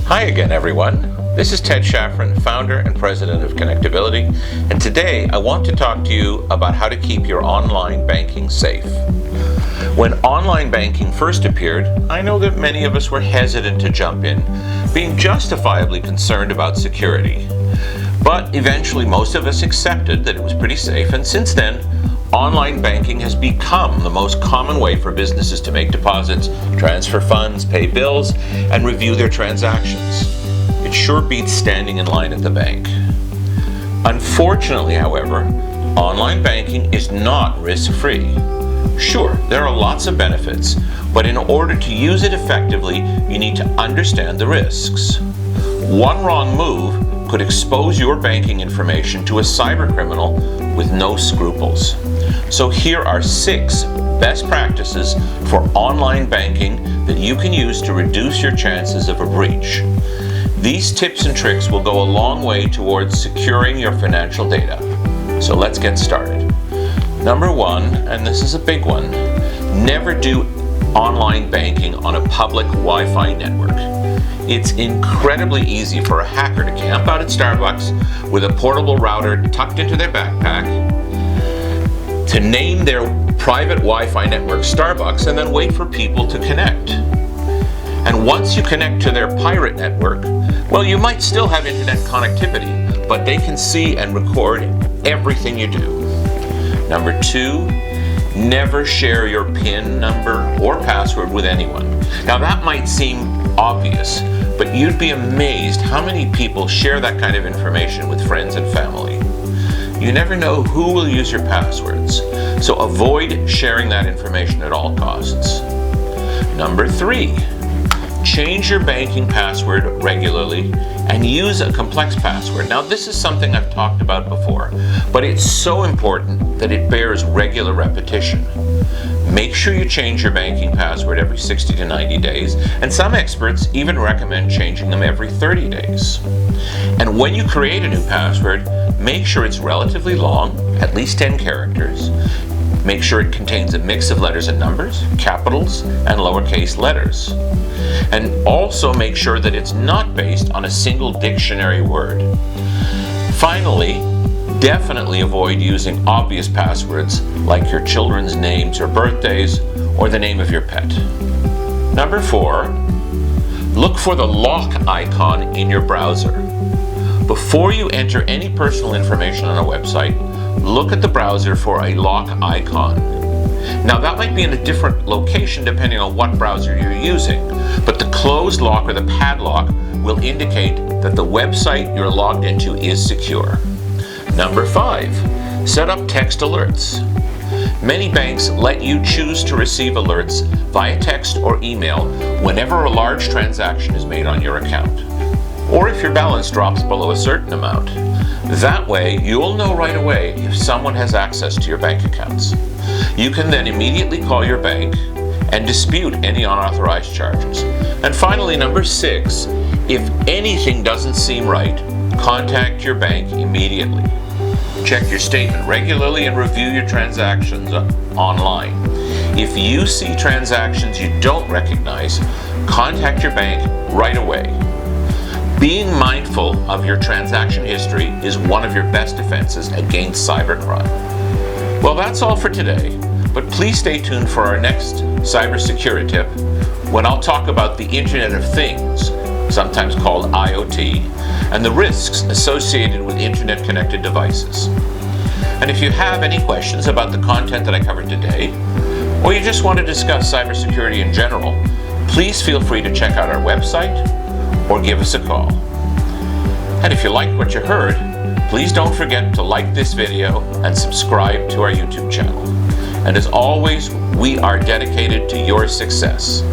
Hi again, everyone. This is Ted Shaffron, founder and president of Connectability, and today I want to talk to you about how to keep your online banking safe. When online banking first appeared, I know that many of us were hesitant to jump in, being justifiably concerned about security. But eventually most of us accepted that it was pretty safe, and since then, online banking has become the most common way for businesses to make deposits, transfer funds, pay bills, and review their transactions. It sure beats standing in line at the bank. Unfortunately, however, online banking is not risk-free. Sure, there are lots of benefits, but in order to use it effectively, you need to understand the risks. One wrong move could expose your banking information to a cybercriminal with no scruples. So here are 6 best practices for online banking that you can use to reduce your chances of a breach. These tips and tricks will go a long way towards securing your financial data. So let's get started. Number 1, and this is a big one, never do online banking on a public Wi-Fi network. It's incredibly easy for a hacker to camp out at Starbucks with a portable router tucked into their backpack, to name their private Wi-Fi network Starbucks, and then wait for people to connect. And once you connect to their pirate network, well, you might still have internet connectivity, but they can see and record everything you do. Number 2, never share your PIN number or password with anyone. Now that might seem obvious, but you'd be amazed how many people share that kind of information with friends and family. You never know who will use your passwords, so avoid sharing that information at all costs. Number 3, change your banking password regularly and use a complex password. Now this is something I've talked about before, but it's so important that it bears regular repetition. Make sure you change your banking password every 60 to 90 days, and some experts even recommend changing them every 30 days. And when you create a new password, make sure it's relatively long, at least 10 characters. Make sure it contains a mix of letters and numbers, capitals, and lowercase letters. And also make sure that it's not based on a single dictionary word. Finally, definitely avoid using obvious passwords like your children's names or birthdays or the name of your pet. Number 4, look for the lock icon in your browser. Before you enter any personal information on a website, look at the browser for a lock icon. Now that might be in a different location depending on what browser you're using, but the closed lock or the padlock will indicate that the website you're logged into is secure. Number 5, set up text alerts. Many banks let you choose to receive alerts via text or email whenever a large transaction is made on your account, or if your balance drops below a certain amount. That way, you'll know right away if someone has access to your bank accounts. You can then immediately call your bank and dispute any unauthorized charges. And finally, number 6, if anything doesn't seem right, contact your bank immediately. Check your statement regularly and review your transactions online. If you see transactions you don't recognize, contact your bank right away. Being mindful of your transaction history is one of your best defenses against cybercrime. Well, that's all for today, but please stay tuned for our next cybersecurity tip when I'll talk about the Internet of Things, sometimes called IoT, and the risks associated with internet-connected devices. And if you have any questions about the content that I covered today, or you just want to discuss cybersecurity in general, please feel free to check out our website or give us a call. And if you liked what you heard, please don't forget to like this video and subscribe to our YouTube channel. And as always, we are dedicated to your success.